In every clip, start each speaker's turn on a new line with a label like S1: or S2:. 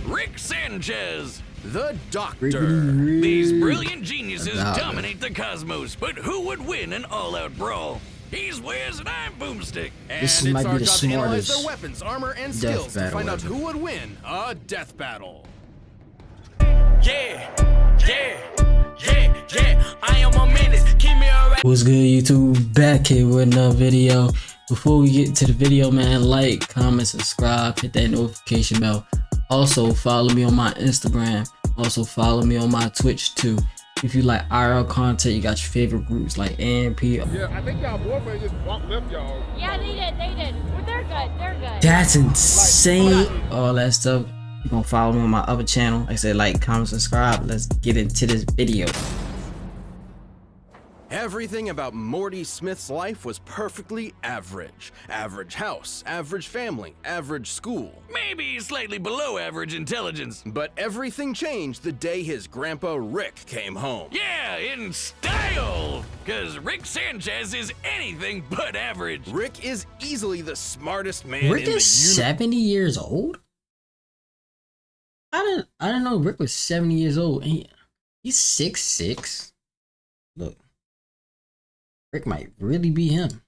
S1: Rick Sanchez, the Doctor.
S2: Rickety
S1: These
S2: Rick.
S1: brilliant geniuses
S2: Doctor.
S1: dominate the cosmos, but who would win an all-out brawl? He's Wiz and I'm Boomstick.
S2: This
S3: And
S2: might
S3: it's
S2: be
S3: our
S2: the
S3: job to analyze
S2: smartest
S3: their weapons, armor, and
S2: death
S3: skills to
S2: battle
S3: find out
S2: ever.
S3: who would win a death battle.
S1: Yeah, I am a menace. Keep me alright.
S2: What's good, YouTube? Back here with another video. Before we get to the video, man, like, comment, subscribe, hit that notification bell. Also follow me on my Instagram. Also follow me on my Twitch too. If you like IRL content, you got your favorite groups like AMP.
S4: Yeah, I think y'all boyfriend just bumped left y'all.
S5: Yeah, they did. Well, they're good.
S2: That's insane. All that stuff. You gonna follow me on my other channel. Like I said, like, comment, subscribe. Let's get into this video.
S3: Everything about Morty Smith's life was perfectly average. Average house, average family, average school.
S1: Maybe slightly below average intelligence.
S3: But everything changed the day his grandpa Rick came home.
S1: Yeah, in style. Cause Rick Sanchez is anything but average.
S3: Rick is easily the smartest man
S2: Rick
S3: in the
S2: is
S3: universe.
S2: 70 years old? I didn't know Rick was 70 years old. And he's 6'6". Look. Rick might really be him.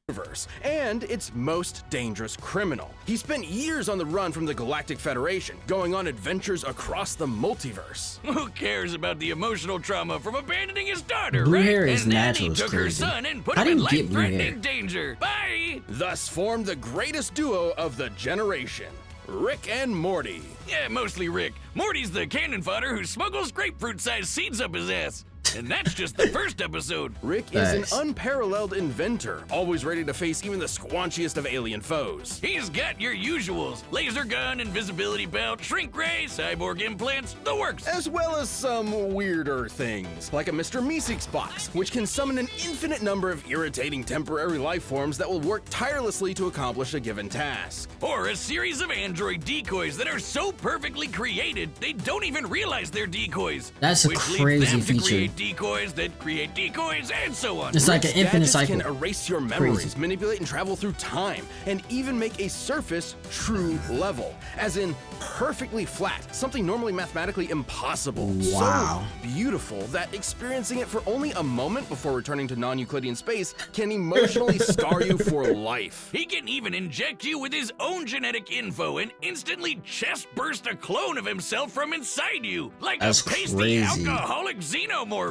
S3: And its most dangerous criminal. He spent years on the run from the Galactic Federation, going on adventures across the multiverse.
S1: Who cares about the emotional trauma from abandoning his daughter,
S2: Blue
S1: right?
S2: hair is
S1: and then
S2: natural,
S1: he
S2: it's
S1: took her
S2: crazy.
S1: son and put
S2: How
S1: him in
S2: do you get blue hair?
S1: life-threatening danger. Bye!
S3: Thus formed the greatest duo of the generation, Rick and Morty.
S1: Yeah, mostly Rick. Morty's the cannon fodder who smuggles grapefruit-sized seeds up his ass. And that's just the first episode.
S3: Rick is an
S2: Thanks.
S3: unparalleled inventor, always ready to face even the squanchiest of alien foes.
S1: He's got your usuals. Laser gun, invisibility belt, shrink ray, cyborg implants, the works.
S3: As well as some weirder things, like a Mr. Meeseeks box, which can summon an infinite number of irritating temporary life forms that will work tirelessly to accomplish a given task.
S1: Or a series of android decoys that are so perfectly created, they don't even realize they're decoys.
S2: That's a
S1: which
S2: crazy
S1: leads them to
S2: feature.
S1: create decoys that create decoys, and so on.
S2: It's like an infinite
S3: Gadgets
S2: cycle.
S3: can erase your memories,
S2: Crazy.
S3: manipulate and travel through time, and even make a surface true level, as in perfectly flat, something normally mathematically impossible.
S2: Wow.
S3: So beautiful that experiencing it for only a moment before returning to non-Euclidean space can emotionally scar you for life.
S1: He can even inject you with his own genetic info and instantly chest burst a clone of himself from inside you, like
S2: That's
S1: a pasty
S2: crazy.
S1: alcoholic xenomorph.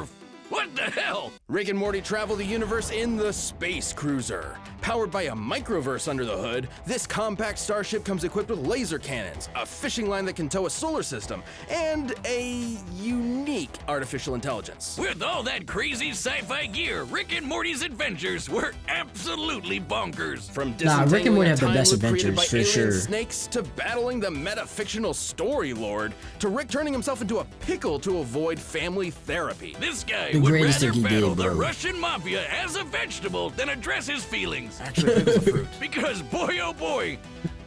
S1: What the hell?
S3: Rick and Morty travel the universe in the Space Cruiser. Powered by a microverse under the hood, this compact starship comes equipped with laser cannons, a fishing line that can tow a solar system, and a unique artificial intelligence.
S1: With all that crazy sci-fi gear, Rick and Morty's adventures were absolutely bonkers.
S3: From
S2: Nah, Rick and
S3: disentangling
S2: Morty
S3: a
S2: have the
S3: time
S2: best
S3: loop created
S2: adventures,
S3: by
S2: for
S3: alien
S2: sure.
S3: snakes to battling the meta-fictional story lord, to Rick turning himself into a pickle to avoid family therapy.
S1: This guy
S2: The
S1: would
S2: greatest
S1: rather
S2: thing he
S1: battle
S2: did,
S1: the
S2: bro.
S1: Russian mafia as a vegetable than address his feelings.
S3: Actually, it was a fruit.
S1: Because boy oh boy,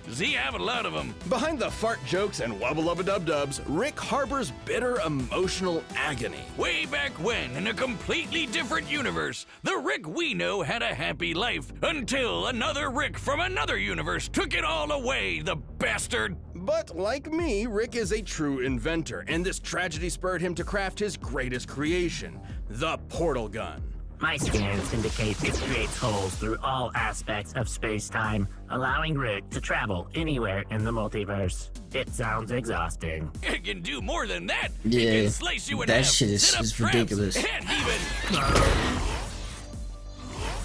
S1: does he have a lot of them.
S3: Behind the fart jokes and wubba-lubba-dub-dubs, Rick harbors bitter emotional agony.
S1: Way back when, in a completely different universe, the Rick we know had a happy life until another Rick from another universe took it all away, the bastard.
S3: But like me, Rick is a true inventor, and this tragedy spurred him to craft his greatest creation, the portal gun.
S6: My scans indicate it creates holes through all aspects of space-time, allowing Rick to travel anywhere in the multiverse. It sounds exhausting.
S1: It can do more than that.
S2: Yeah,
S1: it can slice you in
S2: that
S1: half,
S2: shit is-
S1: set up
S2: is
S1: traps,
S2: ridiculous.
S1: And even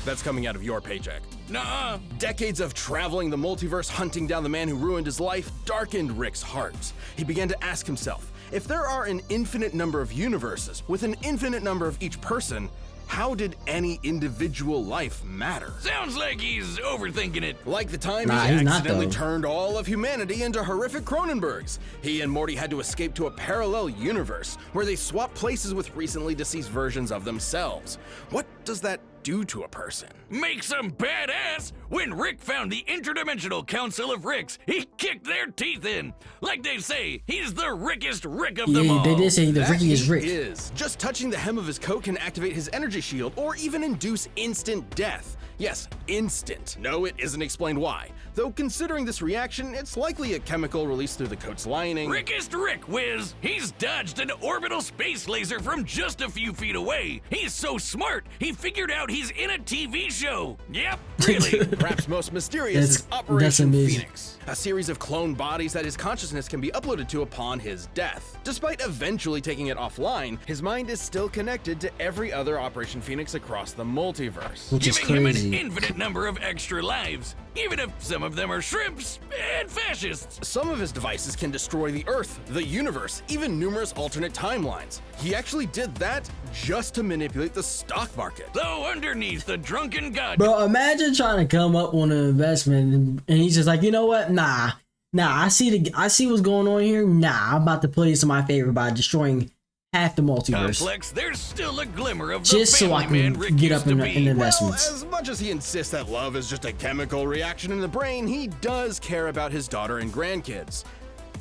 S3: That's coming out of your paycheck.
S1: nuh-uh.
S3: Decades of traveling the multiverse hunting down the man who ruined his life darkened Rick's heart. He began to ask himself, if there are an infinite number of universes with an infinite number of each person, how did any individual life matter?
S1: Sounds like he's overthinking it.
S3: Like the time
S2: Nah,
S3: he
S2: he's not,
S3: accidentally
S2: though.
S3: turned all of humanity into horrific Cronenbergs. He and Morty had to escape to a parallel universe where they swap places with recently deceased versions of themselves. What does that do to a person?
S1: Makes them badass. When Rick found the Interdimensional Council of Ricks, he kicked their teeth in. Like they say, he's the Rickest Rick of them all.
S2: They did say the
S3: That
S2: Ricky is
S3: he
S2: Rick.
S3: is. Just touching the hem of his coat can activate his energy shield or even induce instant death. Yes, instant. No, it isn't explained why. Though considering this reaction, it's likely a chemical released through the coat's lining.
S1: Rickest Rick, Wiz! He's dodged an orbital space laser from just a few feet away. He's so smart, he figured out he's in a TV show. Yep, really.
S3: Perhaps most mysterious is
S2: That's
S3: Operation
S2: amazing.
S3: Phoenix, a series of cloned bodies that his consciousness can be uploaded to upon his death. Despite eventually taking it offline, his mind is still connected to every other Operation Phoenix across the multiverse.
S2: Which is
S1: Giving him an
S2: crazy.
S1: infinite number of extra lives, even if some of them are shrimps and fascists.
S3: Some of his devices can destroy the Earth, the universe, even numerous alternate timelines. He actually did that just to manipulate the stock market.
S1: Though underneath the drunken god.
S2: Bro, imagine trying to come up on an investment and he's just like, you know what? Nah, I see what's going on here. Nah, I'm about to play some of my favorite by destroying half the multiverse.
S1: Complex, there's still a glimmer of the
S2: Just so I
S1: family man
S2: can
S1: Rick
S2: get
S1: used
S2: up in
S1: to
S2: the
S1: be.
S3: Well,
S2: investments.
S3: as much as he insists that love is just a chemical reaction in the brain, he does care about his daughter and grandkids.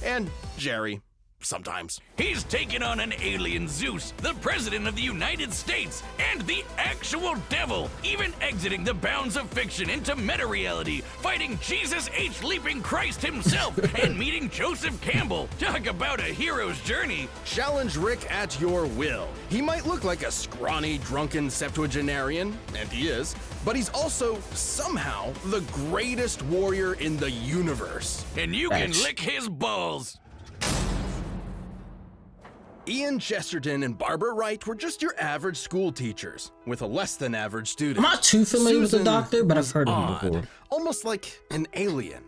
S3: And Jerry, sometimes.
S1: He's taken on an alien Zeus, the president of the United States, and the actual devil, even exiting the bounds of fiction into meta-reality, fighting Jesus H. Leaping Christ himself, and meeting Joseph Campbell. Talk about a hero's journey.
S3: Challenge Rick at your will. He might look like a scrawny, drunken septuagenarian, and he is, but he's also, somehow, the greatest warrior in the universe.
S1: And you
S2: Thanks.
S1: can lick his balls.
S3: Ian Chesterton and Barbara Wright were just your average school teachers, with a less than average student.
S2: I'm not too familiar with the
S3: Susan
S2: Doctor, but I've
S3: was
S2: heard of him
S3: odd,
S2: before.
S3: almost like an alien.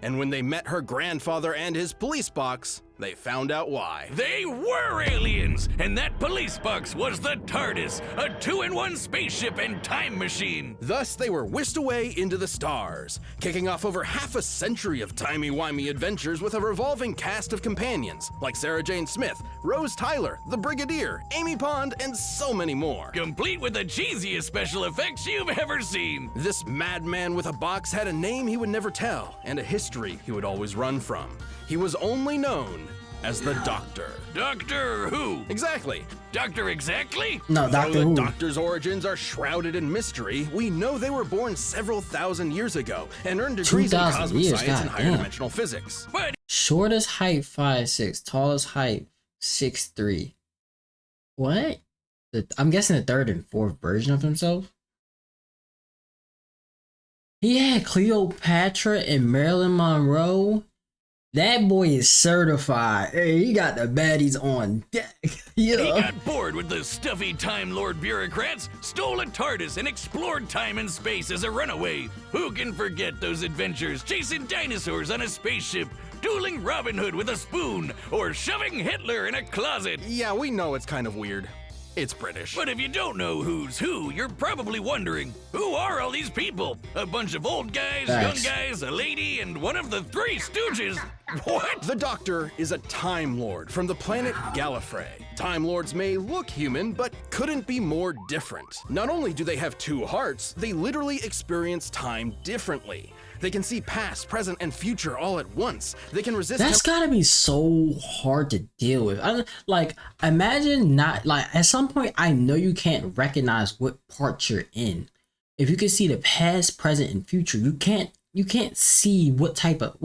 S3: And when they met her grandfather and his police box, they found out why.
S1: They were aliens, and that police box was the TARDIS, a 2-in-1 spaceship and time machine.
S3: Thus, they were whisked away into the stars, kicking off over half a century of timey-wimey adventures with a revolving cast of companions, like Sarah Jane Smith, Rose Tyler, the Brigadier, Amy Pond, and so many more.
S1: Complete with the cheesiest special effects you've ever seen.
S3: This madman with a box had a name he would never tell, and a history he would always run from. He was only known as the Doctor.
S1: Doctor Who?
S3: Exactly.
S1: Doctor Exactly?
S2: No,
S3: Though
S2: Doctor
S3: the
S2: Who.
S3: Doctor's origins are shrouded in mystery, we know they were born several thousand years ago and earned degrees in
S2: 2,000
S3: cosmic
S2: years,
S3: science and higher
S2: goddamn.
S3: dimensional physics.
S1: But
S2: Shortest height 5'6", tallest height 6'3". What? I'm guessing the third and fourth version of himself. He had Cleopatra and Marilyn Monroe. That boy is certified. Hey, he got the baddies on deck.
S1: he
S2: Yeah.
S1: got bored with the stuffy Time Lord bureaucrats, stole a TARDIS, and explored time and space as a runaway. Who can forget those adventures chasing dinosaurs on a spaceship, dueling Robin Hood with a spoon, or shoving Hitler in a closet?
S3: Yeah, we know it's kind of weird. It's British.
S1: But if you don't know who's who, you're probably wondering, who are all these people? A bunch of old guys,
S2: Facts.
S1: young guys, a lady, and one of the Three Stooges? What?
S3: The Doctor is a Time Lord from the planet Gallifrey. Time Lords may look human, but couldn't be more different. Not only do they have two hearts, they literally experience time differently. They can see past, present, and future all at once. They can resist
S2: That's gotta be so hard to deal with. Imagine not like at some point. I know you can't recognize what part you're in. If you can see the past, present, and future, you can't see what type of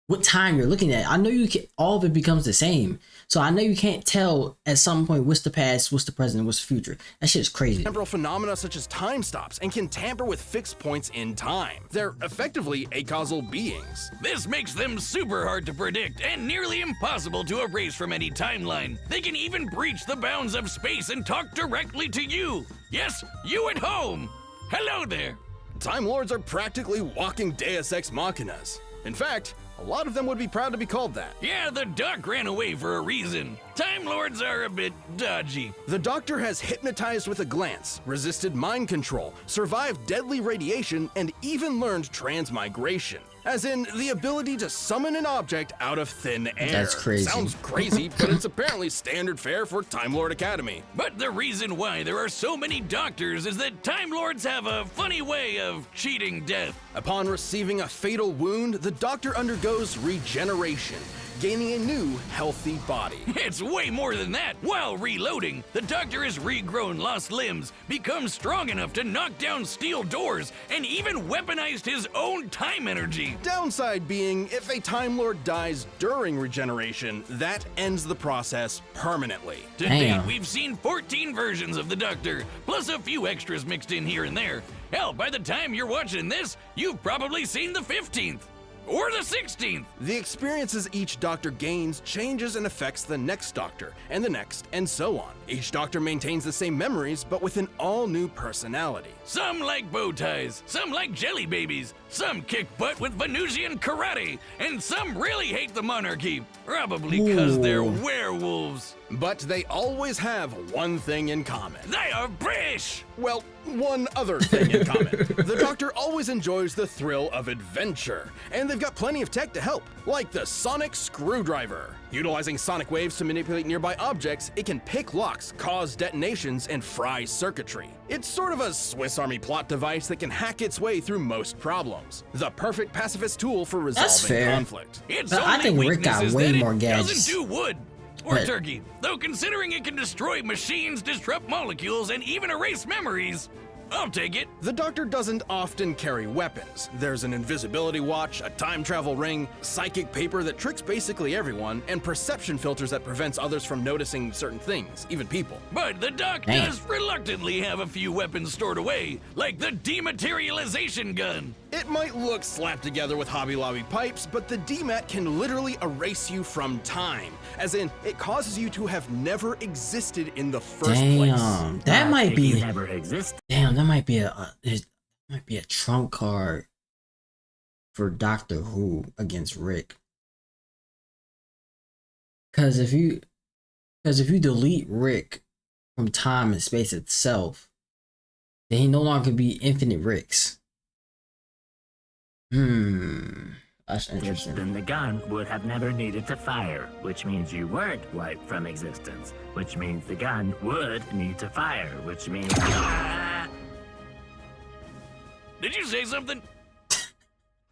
S2: what time you're looking at. I know you can. All of it becomes the same. So I know you can't tell at some point what's the past, what's the present, what's the future. That shit's crazy.
S3: temporal phenomena such as time stops and can tamper with fixed points in time. They're effectively acausal beings.
S1: This makes them super hard to predict and nearly impossible to erase from any timeline. They can even breach the bounds of space and talk directly to you. Yes, you at home. Hello there.
S3: Time Lords are practically walking Deus Ex Machinas. In fact, a lot of them would be proud to be called that.
S1: Yeah, the Doc ran away for a reason. Time Lords are a bit dodgy.
S3: The Doctor has hypnotized with a glance, resisted mind control, survived deadly radiation, and even learned transmigration. as in the ability to summon an object out of thin air.
S2: That's crazy.
S3: Sounds crazy, but it's apparently standard fare for Time Lord Academy.
S1: But the reason why there are so many doctors is that Time Lords have a funny way of cheating death.
S3: Upon receiving a fatal wound, the Doctor undergoes regeneration, gaining a new, healthy body.
S1: It's way more than that. While reloading, the Doctor has regrown lost limbs, become strong enough to knock down steel doors, and even weaponized his own time energy.
S3: Downside being, if a Time Lord dies during regeneration, that ends the process permanently.
S1: To date, we've seen 14 versions of the Doctor, plus a few extras mixed in here and there. Hell, by the time you're watching this, you've probably seen the 15th. Or the 16th!
S3: The experiences each Doctor gains changes and affects the next Doctor, and the next, and so on. Each Doctor maintains the same memories, but with an all-new personality.
S1: Some like bow ties, some like jelly babies, some kick butt with Venusian karate, and some really hate the monarchy, probably because they're werewolves.
S3: But they always have one thing in common.
S1: They are British!
S3: Well, one other thing in common. The Doctor always enjoys the thrill of adventure, and they've got plenty of tech to help, like the sonic screwdriver. Utilizing sonic waves to manipulate nearby objects, it can pick locks, cause detonations, and fry circuitry. It's sort of a Swiss Army plot device that can hack its way through most problems. The perfect pacifist tool for resolving conflict.
S1: Its
S2: But I
S1: only
S2: think Rick
S1: weakness
S2: got
S1: is
S2: way
S1: that
S2: more
S1: it
S2: gadgets.
S1: doesn't do wood. Or
S2: But-
S1: turkey. Though considering it can destroy machines, disrupt molecules, and even erase memories, I'll take it.
S3: The Doctor doesn't often carry weapons. There's an invisibility watch, a time travel ring, psychic paper that tricks basically everyone, and perception filters that prevents others from noticing certain things, even people.
S1: But the Doc
S2: Damn.
S1: does reluctantly have a few weapons stored away, like the dematerialization gun.
S3: It might look slapped together with Hobby Lobby pipes, but the DMAT can literally erase you from time, as in, it causes you to have never existed in the first place.
S2: Damn, that might
S6: If
S2: be.
S6: you never exist.
S2: Damn, that might be a trump card for Doctor Who against Rick. Cause if you delete Rick from time and space itself, then he no longer could be infinite Ricks. That's interesting.
S6: Then the gun would have never needed to fire, which means you weren't wiped from existence, which means the gun would need to fire, which means...
S1: Did you say something?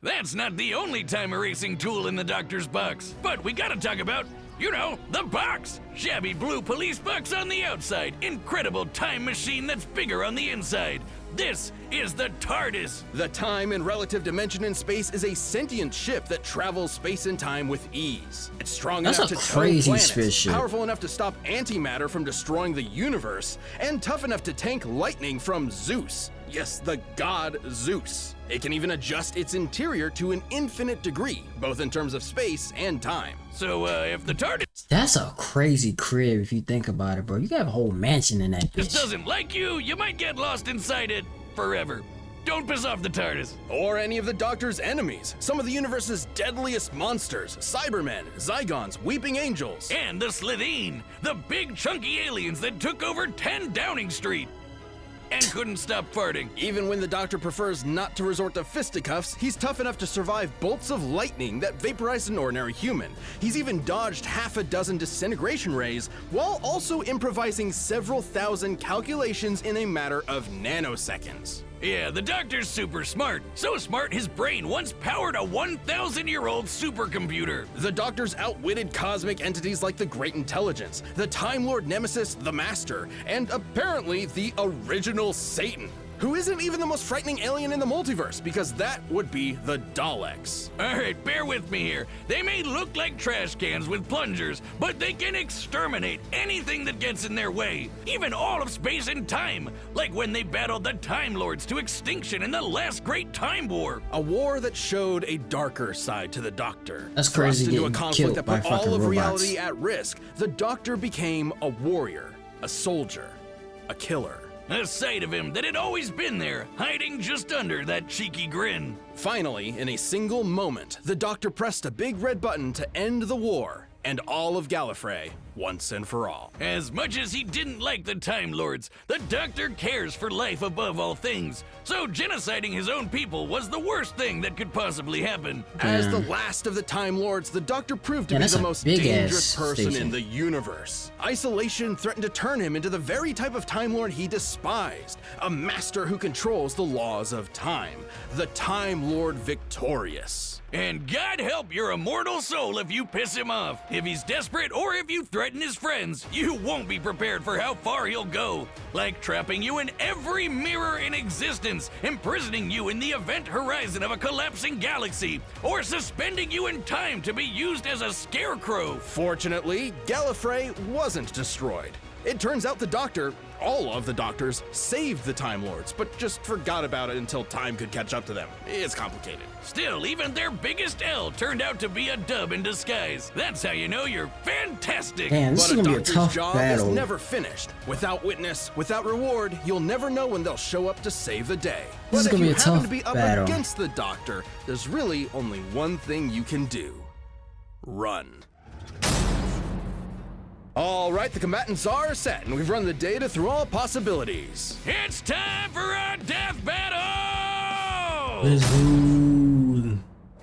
S1: That's not the only time erasing tool in the Doctor's box. But we gotta talk about, you know, the box. Shabby blue police box on the outside. Incredible time machine that's bigger on the inside. This is the TARDIS.
S3: The time and relative dimension in space is a sentient ship that travels space and time with ease. It's strong
S2: That's
S3: enough
S2: a
S3: to tow
S2: crazy
S3: planets,
S2: spaceship.
S3: powerful enough to stop antimatter from destroying the universe, and tough enough to tank lightning from Zeus. Yes, the god Zeus. It can even adjust its interior to an infinite degree, both in terms of space and time.
S1: So, if the TARDIS
S2: That's a crazy crib if you think about it, bro. You got a whole mansion in that bitch.
S1: doesn't like you might get lost inside it forever. Don't piss off the TARDIS.
S3: Or any of the Doctor's enemies, some of the universe's deadliest monsters, Cybermen, Zygons, Weeping Angels.
S1: And the Slitheen, the big chunky aliens that took over 10 Downing Street. And couldn't stop farting.
S3: Even when the Doctor prefers not to resort to fisticuffs, he's tough enough to survive bolts of lightning that vaporize an ordinary human. He's even dodged half a dozen disintegration rays, while also improvising several thousand calculations in a matter of nanoseconds.
S1: Yeah, the Doctor's super smart. So smart his brain once powered a 1,000-year-old supercomputer.
S3: The Doctor's outwitted cosmic entities like the Great Intelligence, the Time Lord Nemesis, the Master, and apparently the original Satan, who isn't even the most frightening alien in the multiverse, because that would be the Daleks.
S1: Alright, bear with me here. They may look like trash cans with plungers, but they can exterminate anything that gets in their way, even all of space and time, like when they battled the Time Lords to extinction in the last Great Time War.
S3: A war that showed a darker side to the Doctor.
S2: That's crazy
S3: Thrust into a
S2: getting
S3: conflict
S2: killed
S3: that
S2: by
S3: put all
S2: fucking
S3: of
S2: robots.
S3: reality at risk. The Doctor became a warrior, a soldier, a killer.
S1: A sight of him that had always been there, hiding just under that cheeky grin.
S3: Finally, in a single moment, the Doctor pressed a big red button to end the war, and all of Gallifrey once and for all.
S1: As much as he didn't like the Time Lords, the Doctor cares for life above all things. So genociding his own people was the worst thing that could possibly happen.
S3: As the last of the Time Lords, the Doctor proved to
S2: Yeah,
S3: be
S2: that's
S3: the
S2: a
S3: most
S2: big-ass
S3: dangerous person
S2: station.
S3: in the universe. Isolation threatened to turn him into the very type of Time Lord he despised, a master who controls the laws of time, the Time Lord victorious.
S1: And God help your immortal soul if you piss him off. If he's desperate or if you threaten his friends, you won't be prepared for how far he'll go. Like trapping you in every mirror in existence, imprisoning you in the event horizon of a collapsing galaxy, or suspending you in time to be used as a scarecrow.
S3: Fortunately, Gallifrey wasn't destroyed. It turns out the Doctor, all of the Doctors, saved the Time Lords, but just forgot about it until time could catch up to them. It's complicated.
S1: Still, even their biggest L turned out to be a dub in disguise. That's how you know you're fantastic.
S2: Damn, this
S3: But
S2: is
S3: a
S2: gonna be a
S3: Doctor's
S2: tough
S3: job
S2: battle.
S3: is never finished. Without witness, without reward, you'll never know when they'll show up to save the day.
S2: This is
S3: But
S2: gonna
S3: if
S2: be
S3: you
S2: a
S3: happen
S2: tough
S3: to be up
S2: battle.
S3: against the Doctor, there's really only one thing you can do. Run. All right, the combatants are set, and we've run the data through all possibilities.
S1: It's time for a death battle!
S2: Let's go.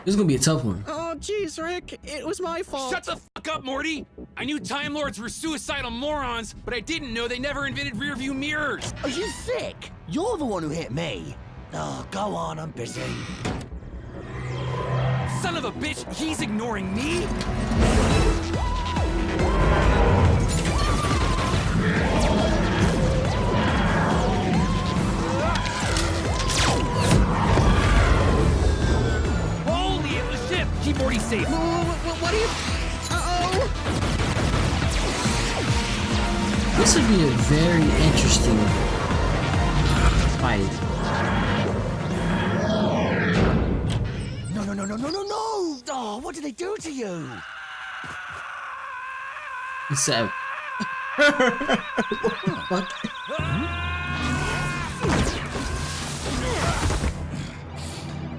S2: This is gonna be a tough one.
S7: Oh, jeez, Rick. It was my fault.
S8: Shut the fuck up, Morty! I knew Time Lords were suicidal morons, but I didn't know they never invented rearview mirrors!
S7: Are you sick? You're the one who hit me. Oh, go on, I'm busy.
S8: Son of a bitch, he's ignoring me? Holy, it was ship! Keep Morty safe!
S7: What are you... Uh-oh.
S2: This would be a very interesting fight.
S7: No. Oh, what did they do to you?
S2: So, what?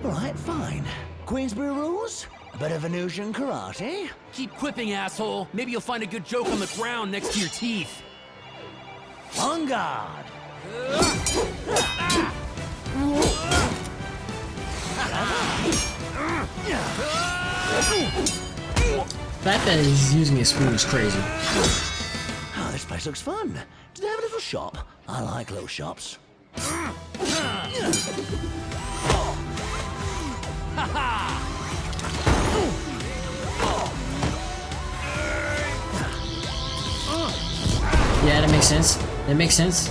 S7: All right, fine. Queensbury rules? A bit of Venusian karate?
S8: Keep quipping, asshole. Maybe you'll find a good joke on the ground next to your teeth.
S7: On guard.
S2: The fact that he's using a spoon is crazy.
S7: Oh, this place looks fun. Do they have a little shop? I like little shops.
S2: Yeah, that makes sense. That makes sense.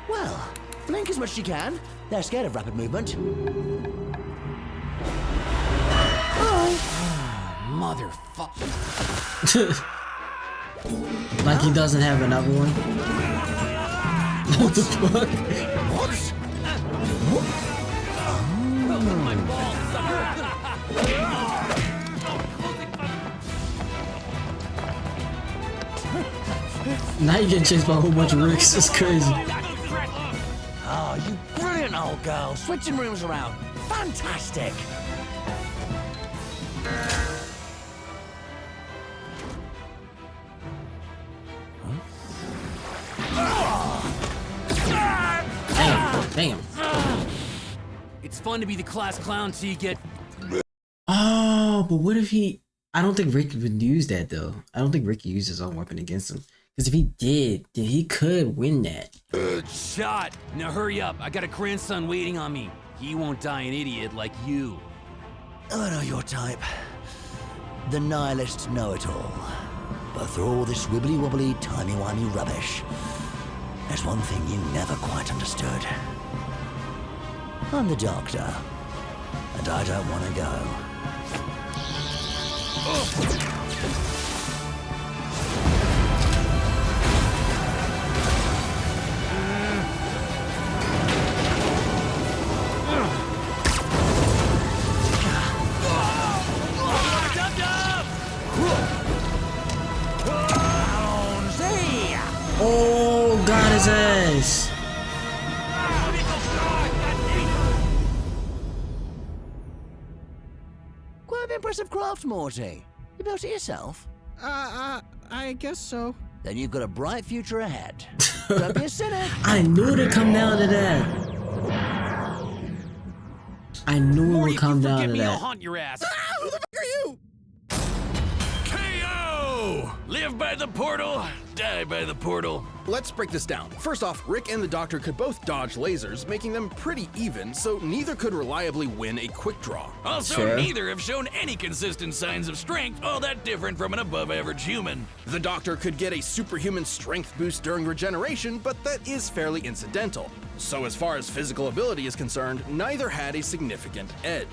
S7: Well, blink as much as you can. They're scared of rapid movement.
S8: Motherfucker.
S2: Like he doesn't have another one. What the fuck?
S8: My balls, sucker.
S2: Now you're getting chased by a whole bunch of Ricks. It's crazy.
S7: Oh, you brilliant old girl. Switching rooms around. Fantastic.
S2: Damn.
S8: It's fun to be the class clown till you get...
S2: Oh, but what if he... I don't think Rick would use that, though. I don't think Rick used his own weapon against him. Because if he did, then he could win that.
S8: Good shot. Now hurry up. I got a grandson waiting on me. He won't die an idiot like you.
S7: I know your type. The nihilist know-it-all. But through all this wibbly-wobbly, timey-wimey rubbish, there's one thing you never quite understood. I'm the Doctor, and I don't want to go.
S2: Oh, got his ass.
S7: impressive craft, Morty. You built it yourself?
S9: I guess so.
S7: Then you've got a bright future ahead. Don't be a cynic.
S2: I knew it'd come down to that. I knew it
S8: Morty,
S2: would come
S8: if you
S2: down
S8: forgive
S2: to
S8: me, I'll
S2: that.
S8: haunt your ass.
S9: Who the fuck are you?
S1: KO! Live by the portal, die by the portal.
S3: Let's break this down. First off, Rick and the Doctor could both dodge lasers, making them pretty even, so neither could reliably win a quick draw.
S1: Also,
S2: Sure.
S1: neither have shown any consistent signs of strength all that different from an above-average human.
S3: The Doctor could get a superhuman strength boost during regeneration, but that is fairly incidental. So as far as physical ability is concerned, neither had a significant edge.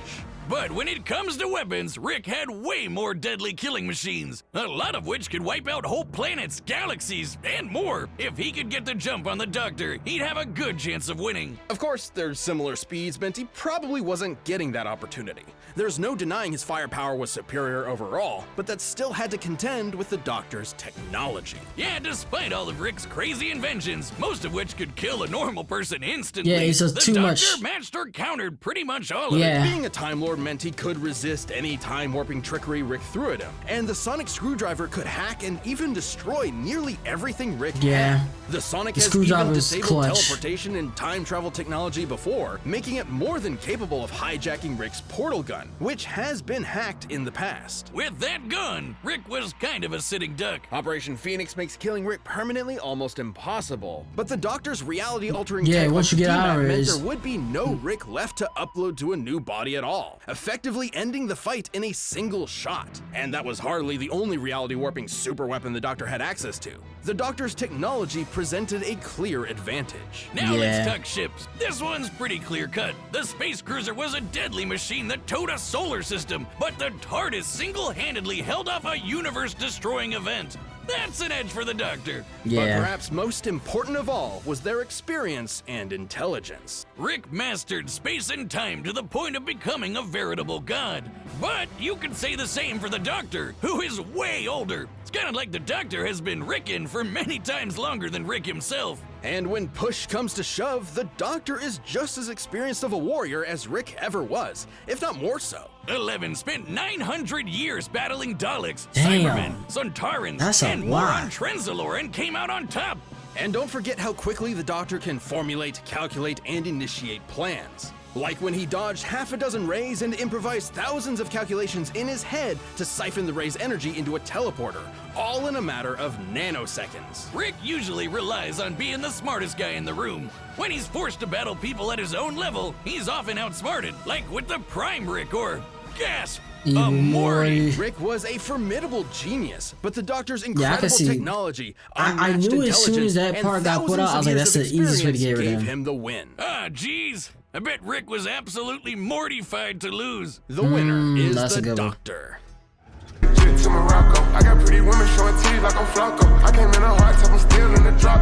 S1: But when it comes to weapons, Rick had way more deadly killing machines, a lot of which could wipe out whole planets, galaxies, and more. If he could get the jump on the Doctor, he'd have a good chance of winning.
S3: Of course, their similar speeds meant he probably wasn't getting that opportunity. There's no denying his firepower was superior overall, but that still had to contend with the Doctor's technology.
S1: Yeah, despite all of Rick's crazy inventions, most of which could kill a normal person instantly,
S2: Yeah, it's just
S1: the
S2: too
S1: Doctor
S2: much.
S1: matched or countered pretty much all of
S2: Yeah.
S1: it.
S3: Being a Time Lord meant he could resist any time-warping trickery Rick threw at him, and the sonic screwdriver could hack and even destroy nearly everything Rick
S2: Yeah.
S3: had. The Sonic
S2: The
S3: has even
S2: screwdriver is
S3: disabled
S2: clutch.
S3: teleportation and time travel technology before, making it more than capable of hijacking Rick's portal gun, which has been hacked in the past.
S1: With that gun, Rick was kind of a sitting duck.
S3: Operation Phoenix makes killing Rick permanently almost impossible, but the Doctor's reality-altering
S2: Yeah,
S3: tech
S2: once you get out of it,
S3: meant
S2: it's-
S3: there would be no Rick left to upload to a new body at all, effectively ending the fight in a single shot. And that was hardly the only reality-warping superweapon the Doctor had access to. The Doctor's technology presented a clear advantage.
S1: Now
S2: Yeah.
S1: let's talk ships. This one's pretty clear-cut. The space cruiser was a deadly machine that towed a solar system, but the TARDIS single-handedly held off a universe-destroying event. That's an edge for the Doctor.
S3: But
S2: Yeah.
S3: perhaps most important of all was their experience and intelligence.
S1: Rick mastered space and time to the point of becoming a veritable god. But you could say the same for the Doctor, who is way older. It's kind of like the Doctor has been Rickin' for many times longer than Rick himself.
S3: And when push comes to shove, the Doctor is just as experienced of a warrior as Rick ever was, if not more so.
S1: 11 spent 900 years battling Daleks,
S2: Damn.
S1: Cybermen, Sontarans,
S2: That's a
S1: and more
S2: lot.
S1: on Trenzalore and came out on top.
S3: And don't forget how quickly the Doctor can formulate, calculate, and initiate plans. Like when he dodged half a dozen rays and improvised thousands of calculations in his head to siphon the ray's energy into a teleporter, all in a matter of nanoseconds.
S1: Rick usually relies on being the smartest guy in the room. When he's forced to battle people at his own level, he's often outsmarted, like with the Prime Rick or, gasp, a
S2: Evil
S1: Morty.
S2: Morty.
S3: Rick was a formidable genius, but the Doctor's
S2: Yeah, I can
S3: incredible
S2: see-
S3: technology,
S2: I
S3: unmatched
S2: knew as soon as that
S3: intelligence,
S2: part
S3: and
S2: got put out, I was like,
S3: thousands
S2: that's
S3: of
S2: the easiest way to
S3: years
S2: get
S3: of
S2: rid of
S3: experience
S2: him.
S3: gave him the win.
S1: Ah, geez. I bet Rick was absolutely mortified to lose.
S3: The winner is
S2: that's a
S3: the
S2: good one.
S3: Doctor.
S10: Shit to Morocco. I got pretty women showing titties like I'm Flacco. I came in a hard top, I'm still in the drop.